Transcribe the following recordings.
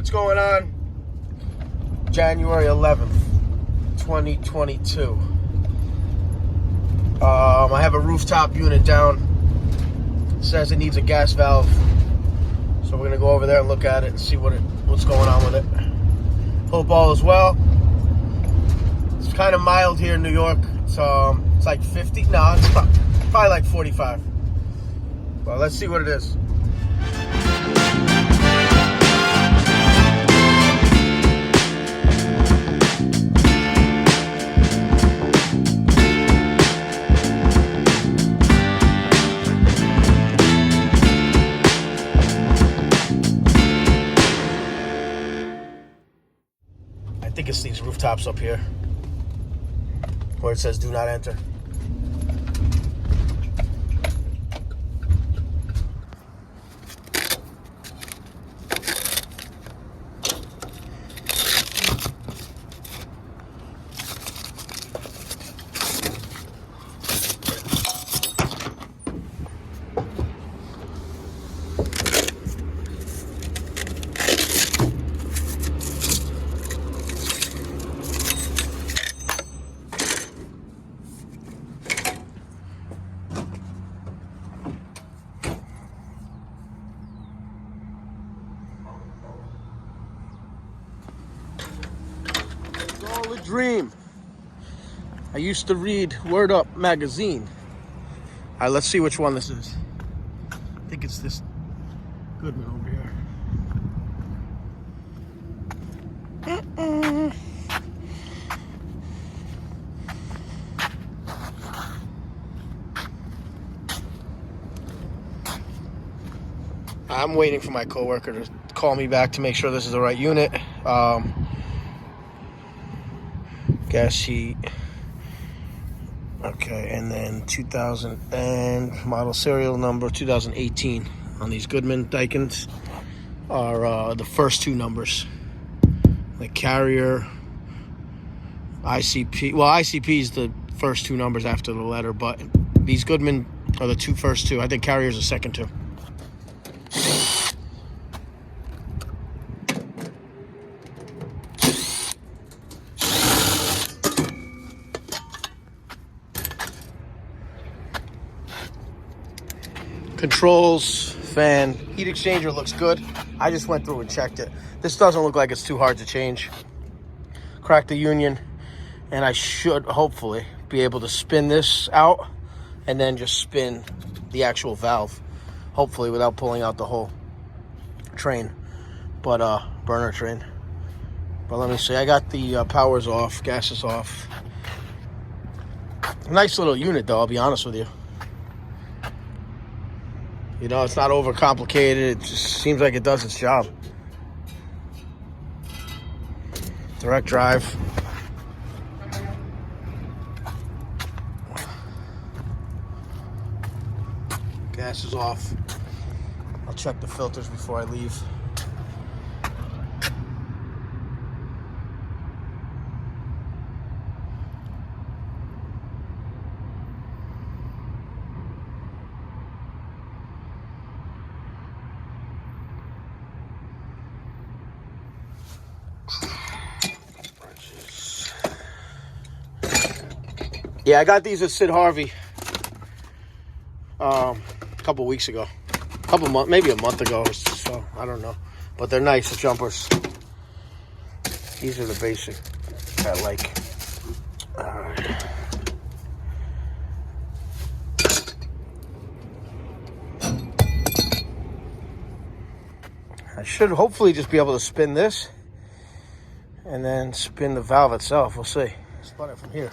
What's going on? January 11th, 2022. I have a rooftop unit down. It says it needs a gas valve. So we're gonna go over there and look at it and see what's going on with it. Hope all is well. It's kind of mild here in New York. It's like 50. No, it's probably like 45. Well, let's see what it is. I think it's these rooftops up here where it says do not enter. Dream. I used to read Word Up magazine. All right, let's see which one this is. I think it's this Goodman over here. I'm waiting for my coworker to call me back to make sure this is the right unit. Gas heat. Okay, and then 2000 and model serial number 2018 on these Goodman Daikins are the first two numbers. The carrier, ICP. Well, ICP is the first two numbers after the letter, but these Goodman are the first two. I think carrier's the second two. Controls, fan, heat exchanger looks good. I just went through and checked it. This doesn't look like it's too hard to change. Crack the union, and I should hopefully be able to spin this out and then just spin the actual valve, hopefully without pulling out the whole train, but burner train. But let me see, I got the powers off, gas is off. Nice little unit though, I'll be honest with you. You know, it's not overcomplicated. It just seems like it does its job. Direct drive. Gas is off. I'll check the filters before I leave. Yeah, I got these at Sid Harvey a couple weeks ago. Maybe a month ago, so I don't know. But they're nice, the jumpers. These are the basic I like. I should hopefully just be able to spin this and then spin the valve itself. We'll see. Spun it from here.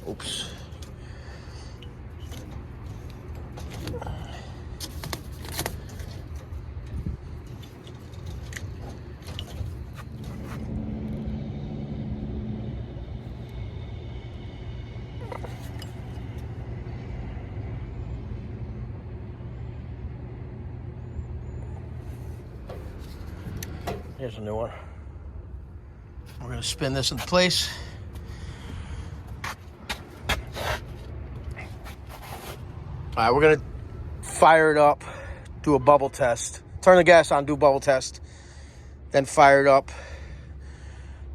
Oops. Here's a new one. We're going to spin this into place. All right, we're going to fire it up, do a bubble test. Turn the gas on, do a bubble test. then fire it up,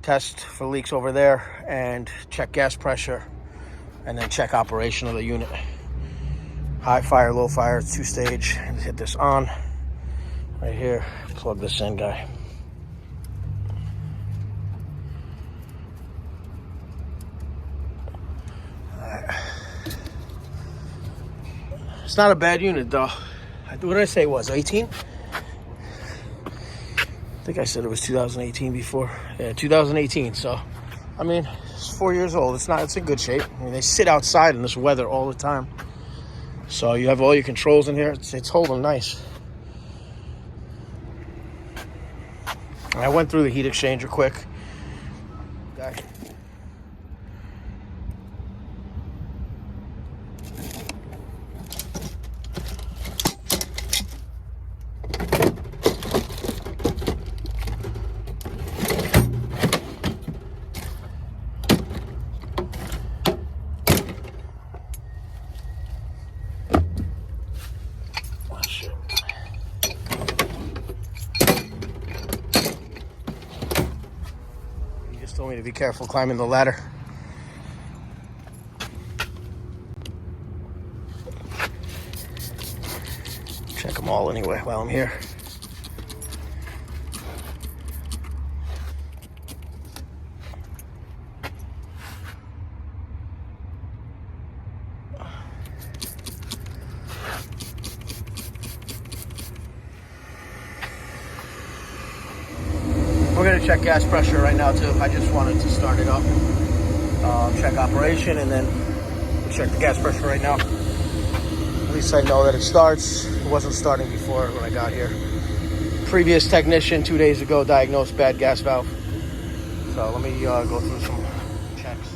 test for leaks over there, and check gas pressure, and then check operation of the unit. High fire, low fire, 2-stage. And hit this on right here. Plug this in, guy. It's not a bad unit, though. What did I say it was, 18? I think I said it was 2018 before. Yeah, 2018. So, I mean, it's 4 years old. It's in good shape. I mean, they sit outside in this weather all the time. So you have all your controls in here. It's holding nice. And I went through the heat exchanger quick. Okay. Told me to be careful climbing the ladder. Check them all anyway while I'm here. We're going to check gas pressure right now too. I just wanted to start it up, check operation, and then we'll check the gas pressure right now. At least I know that it starts. It wasn't starting before when I got here. Previous technician 2 days ago diagnosed bad gas valve. So let me go through some checks.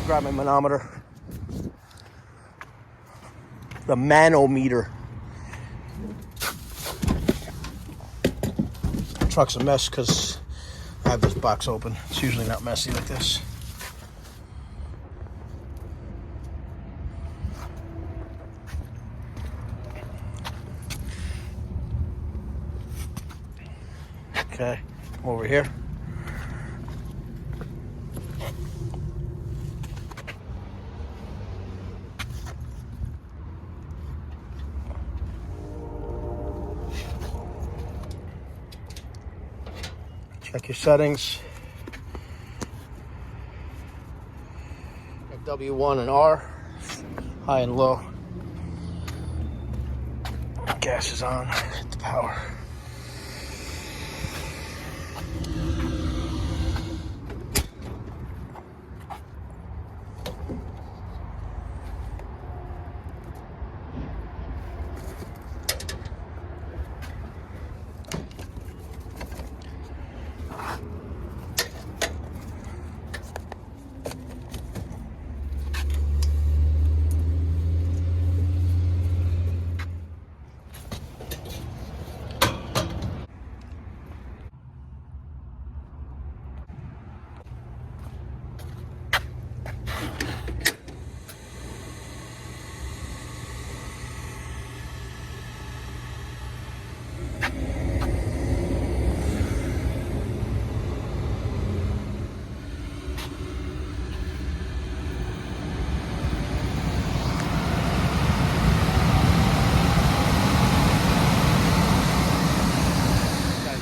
Grab my manometer. The manometer. Truck's a mess because I have this box open. It's usually not messy like this. Okay, come over here. Check your settings. W1 and R, high and low. Gas is on, hit the power.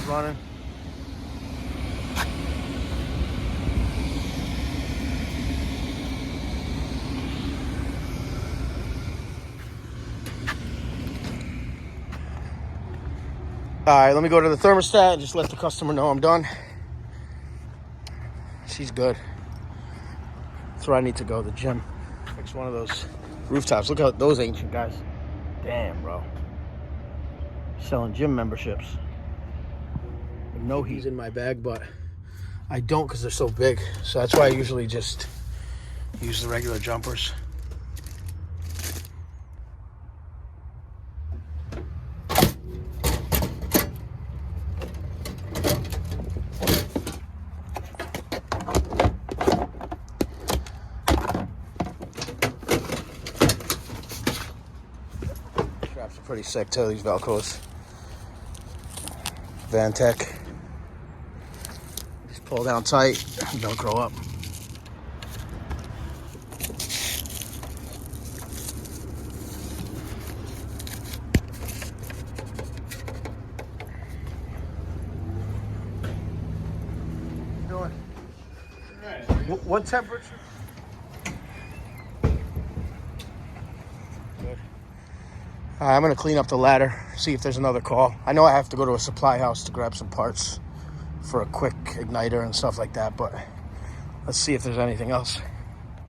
Running. All right, let me go to the thermostat and just let the customer know I'm done. She's good. That's where I need to go, the gym. Fix one of those rooftops. Look at those ancient guys. Damn, bro. Selling gym memberships. No heat in my bag, but I don't because they're so big. So that's why I usually just use the regular jumpers. Straps are pretty sick too, these Velcros. Van Tech. Just pull down tight, Velcro up. What temperature? Good. I'm going to clean up the ladder, see if there's another call. I know I have to go to a supply house to grab some parts for a quick igniter and stuff like that, but let's see if there's anything else.